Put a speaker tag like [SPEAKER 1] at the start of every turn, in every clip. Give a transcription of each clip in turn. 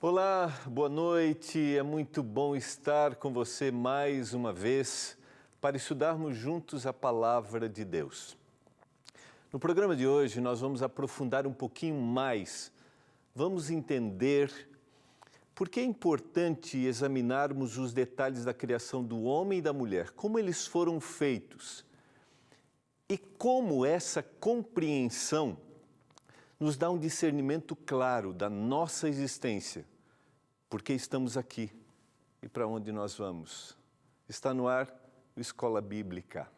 [SPEAKER 1] Olá, boa noite. É muito bom estar com você mais uma vez para estudarmos juntos a Palavra de Deus. No programa de hoje, nós vamos aprofundar um pouquinho mais, vamos entender por que é importante examinarmos os detalhes da criação do homem e da mulher, como eles foram feitos e como essa compreensão nos dá um discernimento claro da nossa existência, por que estamos aqui e para onde nós vamos. Está no ar o Escola Bíblica.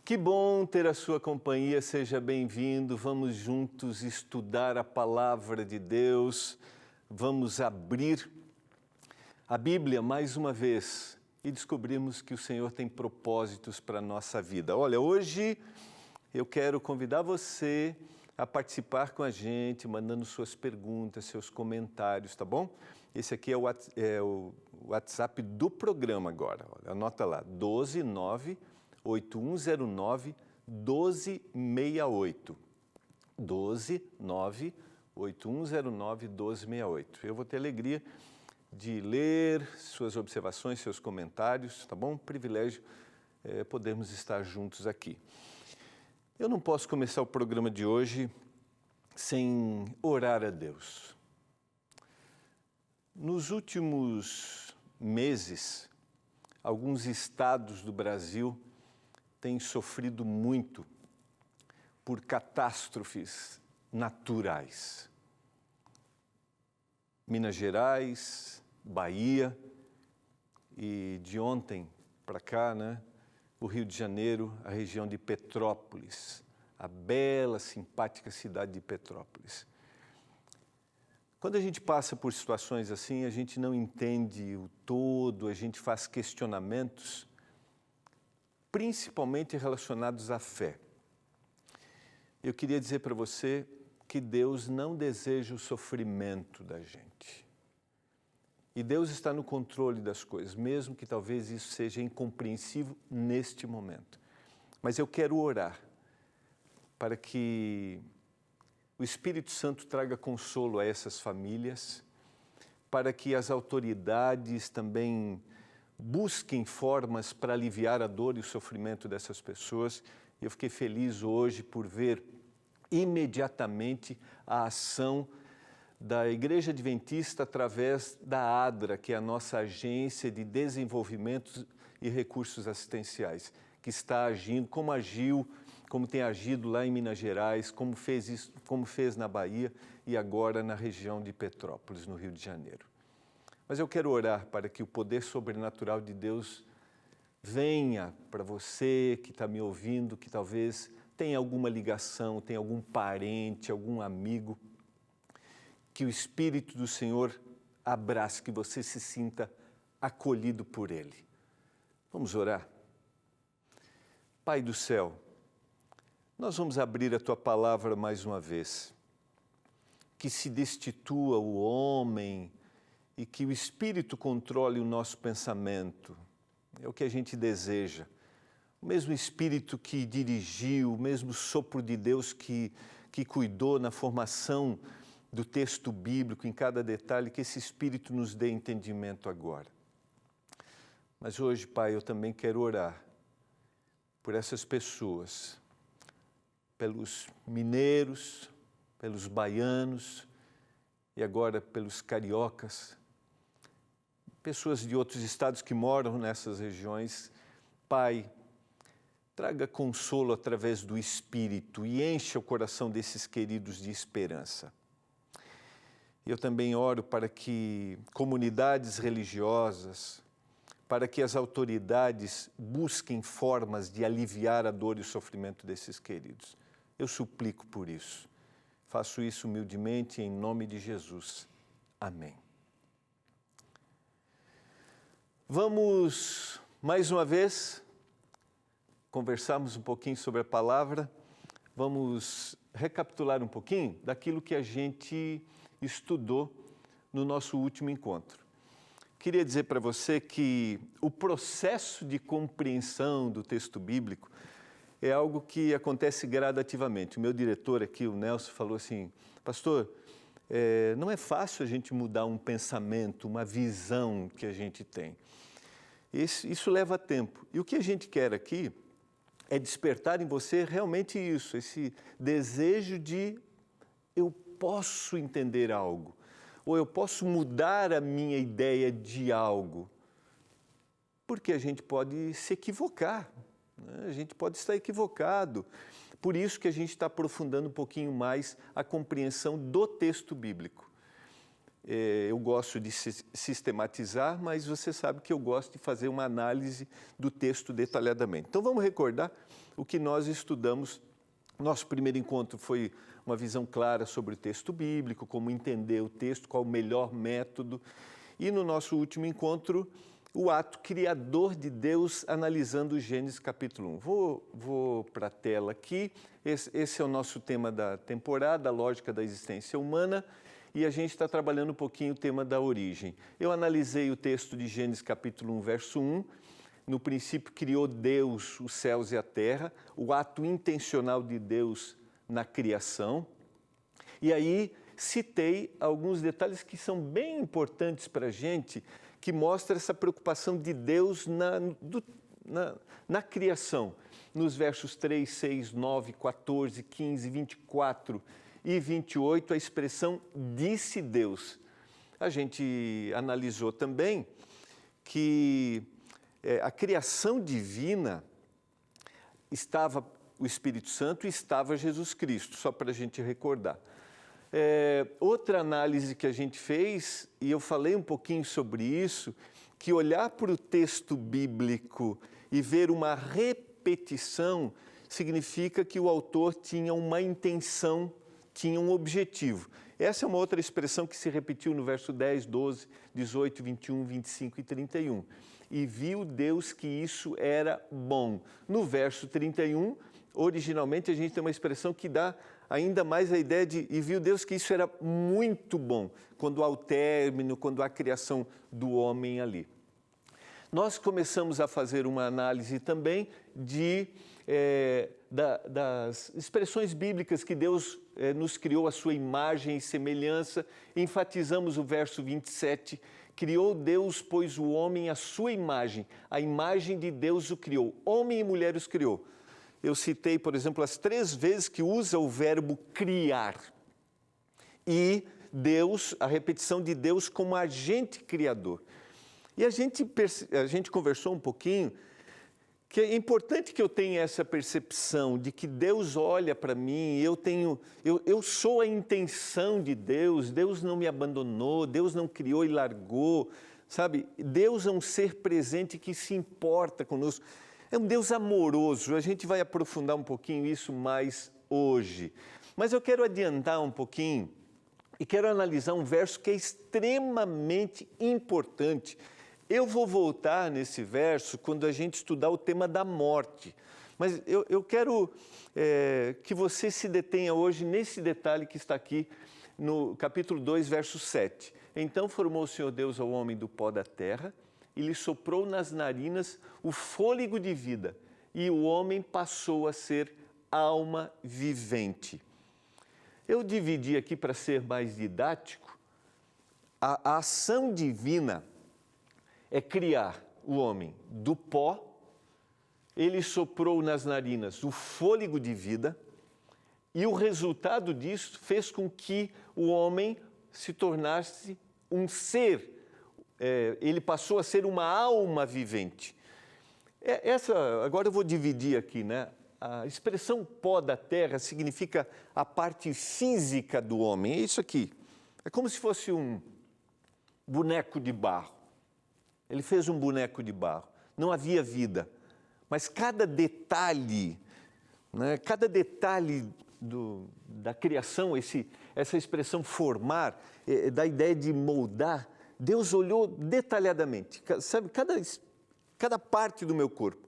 [SPEAKER 1] Que bom ter a sua companhia, seja bem-vindo. Vamos juntos estudar a Palavra de Deus, vamos abrir a Bíblia mais uma vez e descobrirmos que o Senhor tem propósitos para a nossa vida. Olha, hoje eu quero convidar você a participar com a gente, mandando suas perguntas, seus comentários, tá bom? Esse aqui é o WhatsApp do programa agora, olha, anota lá, 129-8109-1268. 129-8109-1268. Eu vou ter alegria de ler suas observações, seus comentários, tá bom? Privilégio podermos estar juntos aqui. Eu não posso começar o programa de hoje sem orar a Deus. Nos últimos meses, alguns estados do Brasil têm sofrido muito por catástrofes naturais. Minas Gerais, Bahia e de ontem para cá, né? O Rio de Janeiro, a região de Petrópolis, a bela, simpática cidade de Petrópolis. Quando a gente passa por situações assim, a gente não entende o todo, a gente faz questionamentos, principalmente relacionados à fé. Eu queria dizer para você que Deus não deseja o sofrimento da gente. E Deus está no controle das coisas, mesmo que talvez isso seja incompreensível neste momento. Mas eu quero orar para que o Espírito Santo traga consolo a essas famílias, para que as autoridades também busquem formas para aliviar a dor e o sofrimento dessas pessoas. Eu fiquei feliz hoje por ver imediatamente a ação da Igreja Adventista através da ADRA, que é a nossa Agência de Desenvolvimento e Recursos Assistenciais, que está agindo, como agiu, como tem agido lá em Minas Gerais, como fez isso, como fez na Bahia e agora na região de Petrópolis, no Rio de Janeiro. Mas eu quero orar para que o poder sobrenatural de Deus venha para você que está me ouvindo, que talvez tenha alguma ligação, tenha algum parente, algum amigo, que o Espírito do Senhor abrace, que você se sinta acolhido por Ele. Vamos orar? Pai do céu, nós vamos abrir a Tua Palavra mais uma vez. Que se destitua o homem e que o Espírito controle o nosso pensamento. É o que a gente deseja. O mesmo Espírito que dirigiu, o mesmo sopro de Deus que cuidou na formação do texto bíblico, em cada detalhe, que esse Espírito nos dê entendimento agora. Mas hoje, Pai, eu também quero orar por essas pessoas, pelos mineiros, pelos baianos e agora pelos cariocas, pessoas de outros estados que moram nessas regiões. Pai, traga consolo através do Espírito e encha o coração desses queridos de esperança. Eu também oro para que comunidades religiosas, para que as autoridades busquem formas de aliviar a dor e o sofrimento desses queridos. Eu suplico por isso. Faço isso humildemente em nome de Jesus. Amém. Vamos, mais uma vez, conversarmos um pouquinho sobre a palavra. Vamos recapitular um pouquinho daquilo que a gente estudou no nosso último encontro. Queria dizer para você que o processo de compreensão do texto bíblico é algo que acontece gradativamente. O meu diretor aqui, o Nelson, falou assim, pastor, não é fácil a gente mudar um pensamento, uma visão que a gente tem. Isso leva tempo. E o que a gente quer aqui é despertar em você realmente isso, esse desejo de eu posso entender algo, ou eu posso mudar a minha ideia de algo, porque a gente pode se equivocar, né? A gente pode estar equivocado. Por isso que a gente está aprofundando um pouquinho mais a compreensão do texto bíblico. Eu gosto de sistematizar, mas você sabe que eu gosto de fazer uma análise do texto detalhadamente. Então vamos recordar o que nós estudamos. Nosso primeiro encontro foi uma visão clara sobre o texto bíblico, como entender o texto, qual o melhor método. E no nosso último encontro, o ato criador de Deus, analisando Gênesis capítulo 1. Vou para a tela aqui. Esse é o nosso tema da temporada, a lógica da existência humana. E a gente está trabalhando um pouquinho o tema da origem. Eu analisei o texto de Gênesis capítulo 1, verso 1. No princípio criou Deus os céus e a terra, o ato intencional de Deus na criação. E aí citei alguns detalhes que são bem importantes para a gente, que mostram essa preocupação de Deus na criação. Nos versos 3, 6, 9, 14, 15, 24 e 28, a expressão disse Deus. A gente analisou também que a criação divina estava o Espírito Santo e estava Jesus Cristo, só para a gente recordar. Outra análise que a gente fez, e eu falei um pouquinho sobre isso, que olhar para o texto bíblico e ver uma repetição significa que o autor tinha uma intenção, tinha um objetivo. Essa é uma outra expressão que se repetiu no verso 10, 12, 18, 21, 25 e 31. E viu Deus que isso era bom. No verso 31, originalmente a gente tem uma expressão que dá ainda mais a ideia de e viu Deus que isso era muito bom, quando há o término, quando há a criação do homem ali. Nós começamos a fazer uma análise também das expressões bíblicas que Deus nos criou a sua imagem e semelhança. Enfatizamos o verso 27, criou Deus, pois o homem à sua imagem, a imagem de Deus o criou, homem e mulher os criou. Eu citei, por exemplo, as 3 vezes que usa o verbo criar. E Deus, a repetição de Deus como agente criador. E a gente conversou um pouquinho que é importante que eu tenha essa percepção de que Deus olha para mim, eu sou a intenção de Deus, Deus não me abandonou, Deus não criou e largou, sabe? Deus é um ser presente que se importa conosco. É um Deus amoroso, a gente vai aprofundar um pouquinho isso mais hoje. Mas eu quero adiantar um pouquinho e quero analisar um verso que é extremamente importante. Eu vou voltar nesse verso quando a gente estudar o tema da morte. Mas eu quero que você se detenha hoje nesse detalhe que está aqui no capítulo 2, verso 7. Então formou o Senhor Deus ao homem do pó da terra e lhe soprou nas narinas o fôlego de vida, e o homem passou a ser alma vivente. Eu dividi aqui para ser mais didático. A ação divina é criar o homem do pó, ele soprou nas narinas o fôlego de vida, e o resultado disso fez com que o homem se tornasse um ser, ele passou a ser uma alma vivente. Agora eu vou dividir aqui, né? A expressão pó da terra significa a parte física do homem, é isso aqui. É como se fosse um boneco de barro. Ele fez um boneco de barro. Não havia vida. Mas cada detalhe, né, cada detalhe da criação, essa expressão formar, da ideia de moldar, Deus olhou detalhadamente. Sabe, cada parte do meu corpo,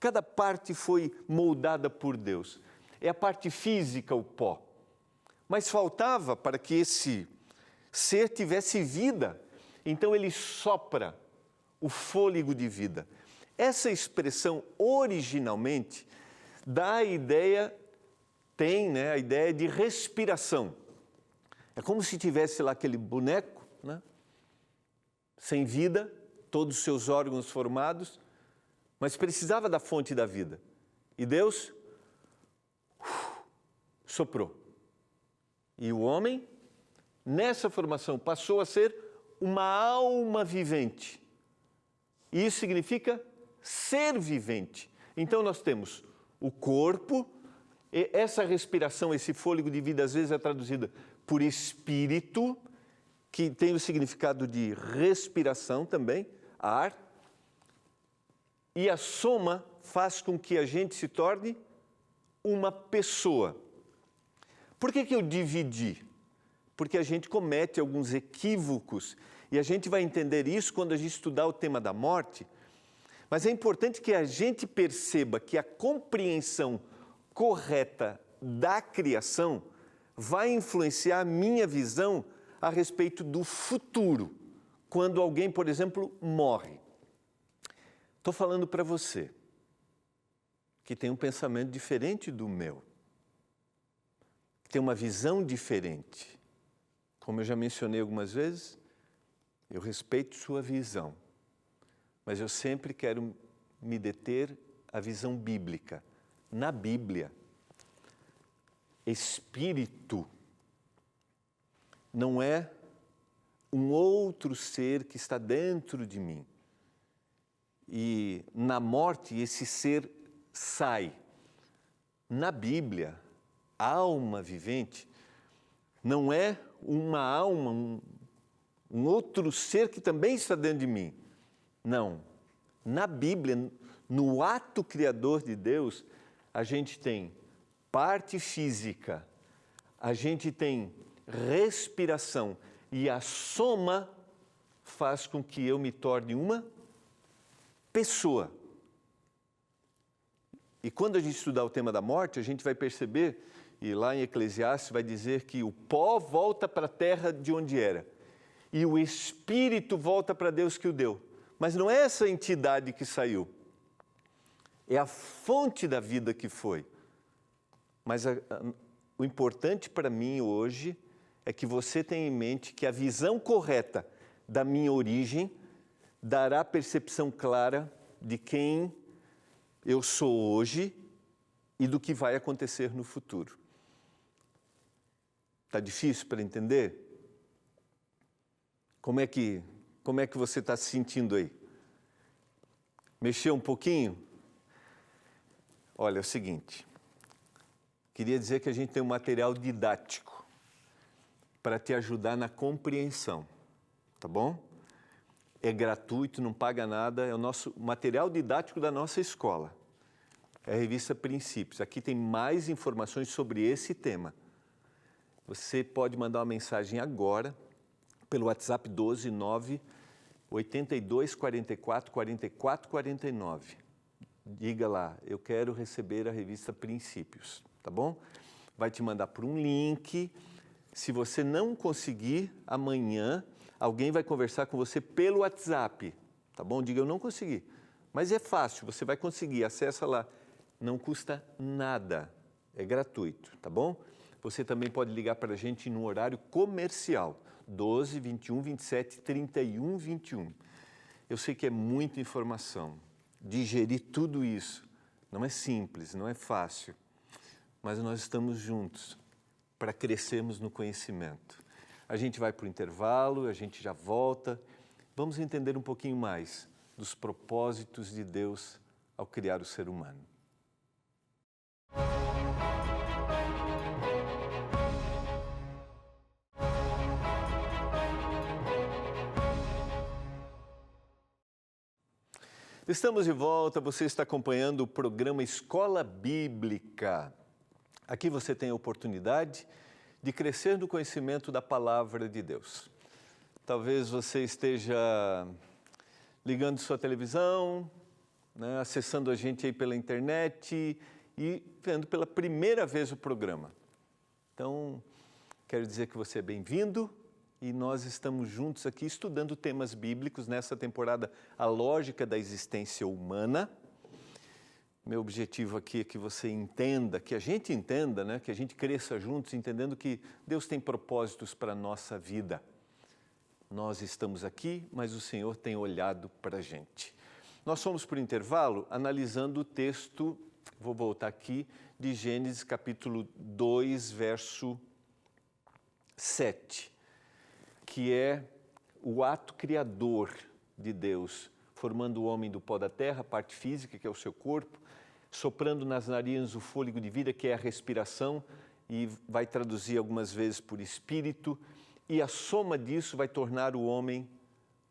[SPEAKER 1] cada parte foi moldada por Deus. É a parte física, o pó. Mas faltava para que esse ser tivesse vida. Então ele sopra o fôlego de vida. Essa expressão originalmente dá a ideia, a ideia de respiração. É como se tivesse lá aquele boneco, né? Sem vida, todos os seus órgãos formados, mas precisava da fonte da vida. E Deus soprou. E o homem, nessa formação, passou a ser uma alma vivente. E isso significa ser vivente. Então nós temos o corpo, e essa respiração, esse fôlego de vida, às vezes é traduzida por espírito, que tem o significado de respiração também, ar. E a soma faz com que a gente se torne uma pessoa. Por que eu dividi? Porque a gente comete alguns equívocos e a gente vai entender isso quando a gente estudar o tema da morte. Mas é importante que a gente perceba que a compreensão correta da criação vai influenciar a minha visão a respeito do futuro, quando alguém, por exemplo, morre. Estou falando para você que tem um pensamento diferente do meu, que tem uma visão diferente. Como eu já mencionei algumas vezes, eu respeito sua visão, mas eu sempre quero me deter à visão bíblica. Na Bíblia, espírito não é um outro ser que está dentro de mim. E na morte esse ser sai. Na Bíblia, alma vivente não é uma alma, um outro ser que também está dentro de mim. Não. Na Bíblia, no ato criador de Deus, a gente tem parte física, a gente tem respiração e a soma faz com que eu me torne uma pessoa. E quando a gente estudar o tema da morte, a gente vai perceber, e lá em Eclesiastes vai dizer que o pó volta para a terra de onde era, e o espírito volta para Deus que o deu. Mas não é essa entidade que saiu, é a fonte da vida que foi. Mas o importante para mim hoje é que você tenha em mente que a visão correta da minha origem dará percepção clara de quem eu sou hoje e do que vai acontecer no futuro. Está difícil para entender? Como é que você está se sentindo aí? Mexeu um pouquinho? Olha, é o seguinte, queria dizer que a gente tem um material didático para te ajudar na compreensão, tá bom? É gratuito, não paga nada, é o nosso material didático da nossa escola. É a revista Princípios. Aqui tem mais informações sobre esse tema. Você pode mandar uma mensagem agora pelo WhatsApp 12 9 82 44 44 49. Diga lá, eu quero receber a revista Princípios, tá bom? Vai te mandar por um link. Se você não conseguir, amanhã alguém vai conversar com você pelo WhatsApp, tá bom? Diga, eu não consegui. Mas é fácil, você vai conseguir, acessa lá. Não custa nada, é gratuito, tá bom? Você também pode ligar para a gente no horário comercial, 12 21 27 31 21. Eu sei que é muita informação, digerir tudo isso não é simples, não é fácil, mas nós estamos juntos para crescermos no conhecimento. A gente vai para o intervalo, a gente já volta. Vamos entender um pouquinho mais dos propósitos de Deus ao criar o ser humano. Estamos de volta, você está acompanhando o programa Escola Bíblica. Aqui você tem a oportunidade de crescer no conhecimento da Palavra de Deus. Talvez você esteja ligando sua televisão, né, acessando a gente aí pela internet e vendo pela primeira vez o programa. Então, quero dizer que você é bem-vindo. E nós estamos juntos aqui estudando temas bíblicos nessa temporada, a lógica da existência humana. Meu objetivo aqui é que você entenda, que a gente entenda, né? Que a gente cresça juntos, entendendo que Deus tem propósitos para a nossa vida. Nós estamos aqui, mas o Senhor tem olhado para a gente. Nós fomos para o intervalo analisando o texto, vou voltar aqui, de Gênesis capítulo 2, verso 7. Que é o ato criador de Deus, formando o homem do pó da terra, a parte física, que é o seu corpo, soprando nas narinas o fôlego de vida, que é a respiração, e vai traduzir algumas vezes por espírito, e a soma disso vai tornar o homem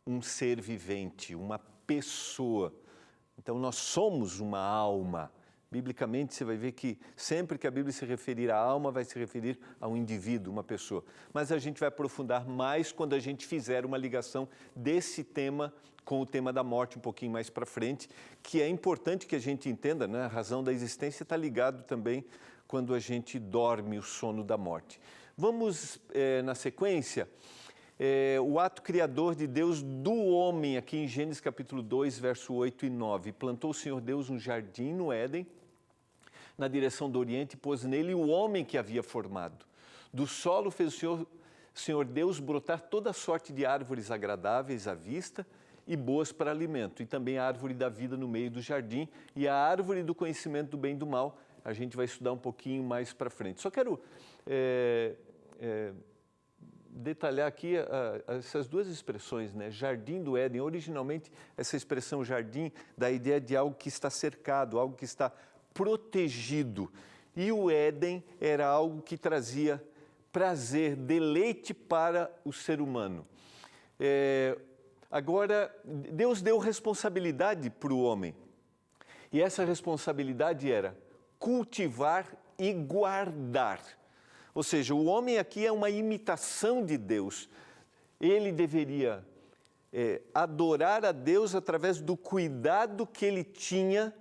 [SPEAKER 1] um ser vivente, uma pessoa. Então nós somos uma alma. Biblicamente, você vai ver que sempre que a Bíblia se referir à alma, vai se referir a um indivíduo, uma pessoa. Mas a gente vai aprofundar mais quando a gente fizer uma ligação desse tema com o tema da morte um pouquinho mais para frente, que é importante que a gente entenda, né? A razão da existência está ligado também quando a gente dorme o sono da morte. Vamos, na sequência, o ato criador de Deus do homem, aqui em Gênesis capítulo 2, verso 8 e 9. Plantou o Senhor Deus um jardim no Éden, na direção do Oriente, e pôs nele o homem que havia formado. Do solo fez o Senhor Deus brotar toda sorte de árvores agradáveis à vista e boas para alimento, e também a árvore da vida no meio do jardim e a árvore do conhecimento do bem e do mal. A gente vai estudar um pouquinho mais para frente. Só quero detalhar aqui essas duas expressões, né? Jardim do Éden. Originalmente, essa expressão jardim dá a ideia de algo que está cercado, algo que está protegido. E o Éden era algo que trazia prazer, deleite para o ser humano. Agora, Deus deu responsabilidade para o homem. E essa responsabilidade era cultivar e guardar. Ou seja, o homem aqui é uma imitação de Deus. Ele deveria adorar a Deus através do cuidado que ele tinha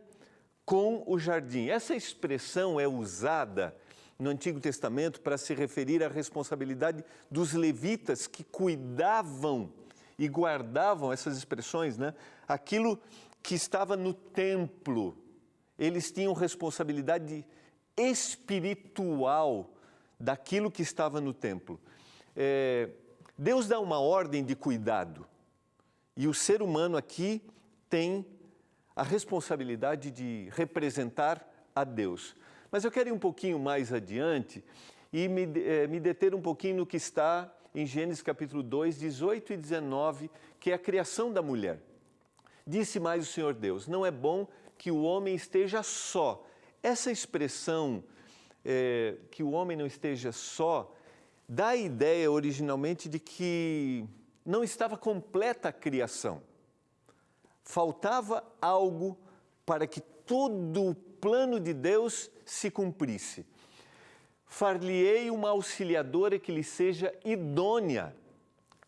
[SPEAKER 1] com o jardim. Essa expressão é usada no Antigo Testamento para se referir à responsabilidade dos levitas que cuidavam e guardavam, essas expressões, né? Aquilo que estava no templo. Eles tinham responsabilidade espiritual daquilo que estava no templo. Deus dá uma ordem de cuidado e o ser humano aqui tem a responsabilidade de representar a Deus. Mas eu quero ir um pouquinho mais adiante e me deter um pouquinho no que está em Gênesis capítulo 2, 18 e 19, que é a criação da mulher. Disse mais o Senhor Deus, não é bom que o homem esteja só. Essa expressão, que o homem não esteja só, dá a ideia originalmente de que não estava completa a criação. Faltava algo para que todo o plano de Deus se cumprisse. Far-lhe-ei uma auxiliadora que lhe seja idônea.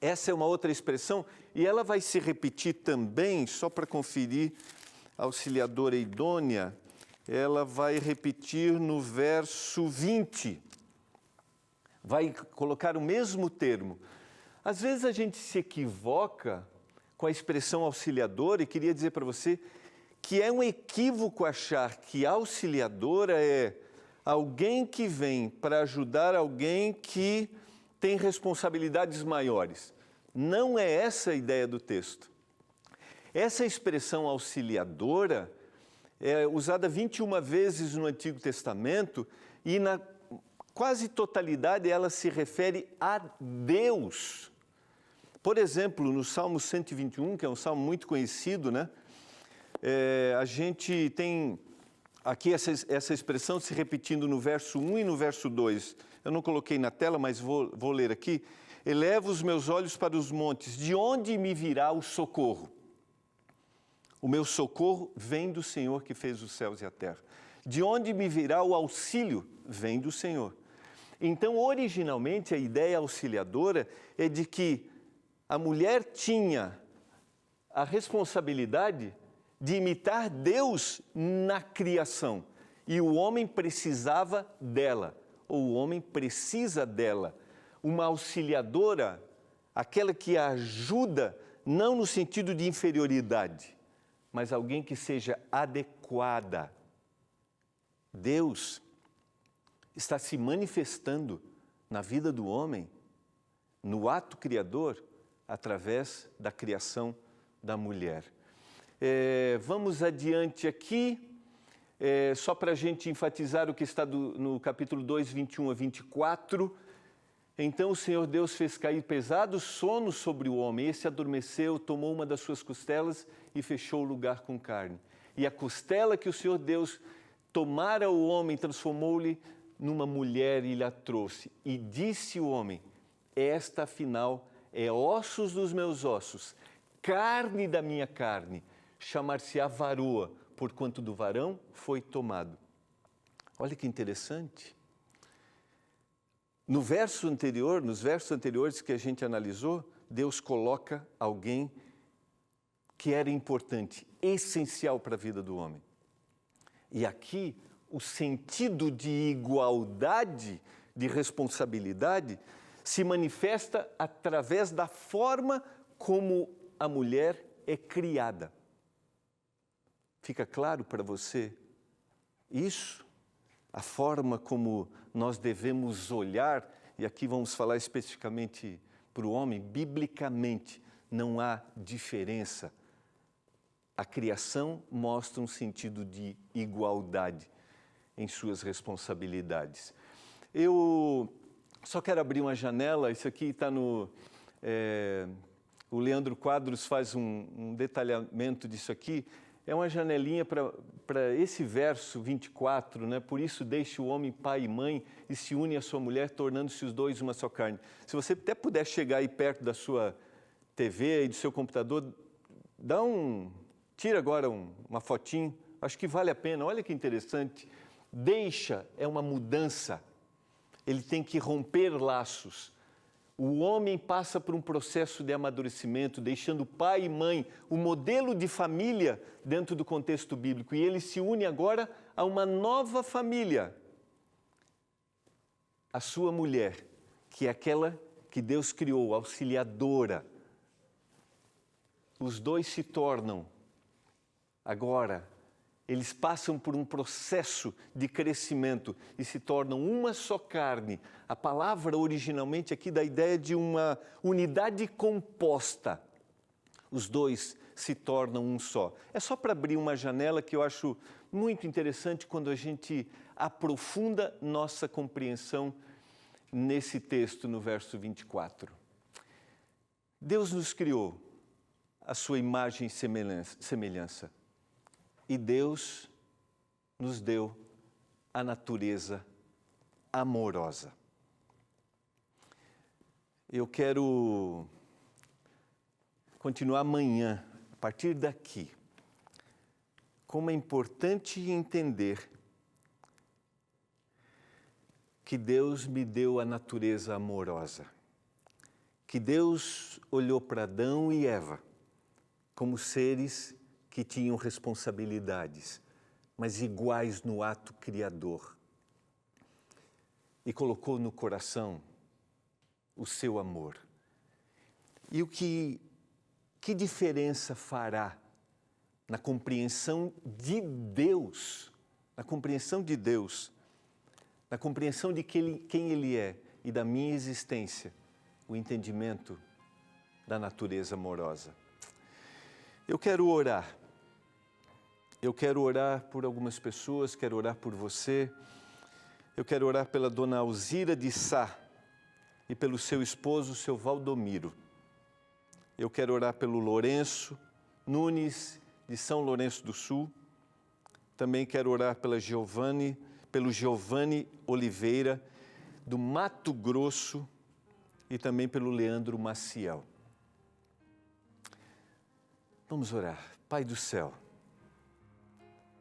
[SPEAKER 1] Essa é uma outra expressão e ela vai se repetir também, só para conferir, auxiliadora idônea, ela vai repetir no verso 20. Vai colocar o mesmo termo. Às vezes a gente se equivoca com a expressão auxiliadora e queria dizer para você que é um equívoco achar que auxiliadora é alguém que vem para ajudar alguém que tem responsabilidades maiores. Não é essa a ideia do texto. Essa expressão auxiliadora é usada 21 vezes no Antigo Testamento e na quase totalidade ela se refere a Deus. Por exemplo, no Salmo 121, que é um salmo muito conhecido, né? A gente tem aqui essa expressão se repetindo no verso 1 e no verso 2. Eu não coloquei na tela, mas vou ler aqui. Elevo os meus olhos para os montes, de onde me virá o socorro? O meu socorro vem do Senhor que fez os céus e a terra. De onde me virá o auxílio? Vem do Senhor. Então, originalmente, a ideia auxiliadora é de que a mulher tinha a responsabilidade de imitar Deus na criação. E o homem precisava dela, ou o homem precisa dela. Uma auxiliadora, aquela que a ajuda, não no sentido de inferioridade, mas alguém que seja adequada. Deus está se manifestando na vida do homem, no ato criador, através da criação da mulher. Vamos adiante aqui, só para a gente enfatizar o que está no capítulo 2, 21 a 24. Então o Senhor Deus fez cair pesado sono sobre o homem. Esse adormeceu, tomou uma das suas costelas e fechou o lugar com carne. E a costela que o Senhor Deus tomara o homem, transformou-lhe numa mulher e lhe a trouxe. E disse o homem: esta afinal é ossos dos meus ossos, carne da minha carne, chamar-se-á varoa, porquanto do varão foi tomado. Olha que interessante. Nos versos anteriores que a gente analisou, Deus coloca alguém que era importante, essencial para a vida do homem. E aqui, o sentido de igualdade, de responsabilidade, se manifesta através da forma como a mulher é criada. Fica claro para você isso? A forma como nós devemos olhar, e aqui vamos falar especificamente para o homem, biblicamente não há diferença. A criação mostra um sentido de igualdade em suas responsabilidades. Eu só quero abrir uma janela, isso aqui está no... o Leandro Quadros faz um detalhamento disso aqui. É uma janelinha para esse verso 24, né? Por isso deixe o homem pai e mãe e se une à sua mulher, tornando-se os dois uma só carne. Se você até puder chegar aí perto da sua TV e do seu computador, tira agora uma fotinho, acho que vale a pena, olha que interessante. Deixa é uma mudança, ele tem que romper laços. O homem passa por um processo de amadurecimento, deixando pai e mãe, o modelo de família dentro do contexto bíblico, e ele se une agora a uma nova família. A sua mulher, que é aquela que Deus criou, auxiliadora. Os dois se tornam, agora, eles passam por um processo de crescimento e se tornam uma só carne. A palavra originalmente aqui dá a ideia de uma unidade composta. Os dois se tornam um só. É só para abrir uma janela que eu acho muito interessante quando a gente aprofunda nossa compreensão nesse texto, no verso 24. Deus nos criou a sua imagem e semelhança. E Deus nos deu a natureza amorosa. Eu quero continuar amanhã, a partir daqui, como é importante entender que Deus me deu a natureza amorosa. Que Deus olhou para Adão e Eva como seres que tinham responsabilidades, mas iguais no ato criador. E colocou no coração o seu amor. E que diferença fará na compreensão de Deus, na compreensão de Deus, na compreensão de quem Ele é e da minha existência, o entendimento da natureza amorosa. Eu quero orar. Eu quero orar por algumas pessoas, quero orar por você. Eu quero orar pela dona Alzira de Sá e pelo seu esposo, seu Valdomiro. Eu quero orar pelo Lourenço Nunes, de São Lourenço do Sul. Também quero orar pelo Giovanni Oliveira, do Mato Grosso, e também pelo Leandro Maciel. Vamos orar. Pai do céu,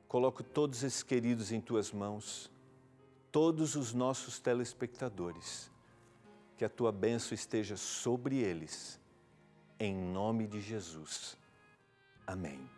[SPEAKER 1] coloco todos esses queridos em Tuas mãos, todos os nossos telespectadores, que a Tua bênção esteja sobre eles, em nome de Jesus. Amém.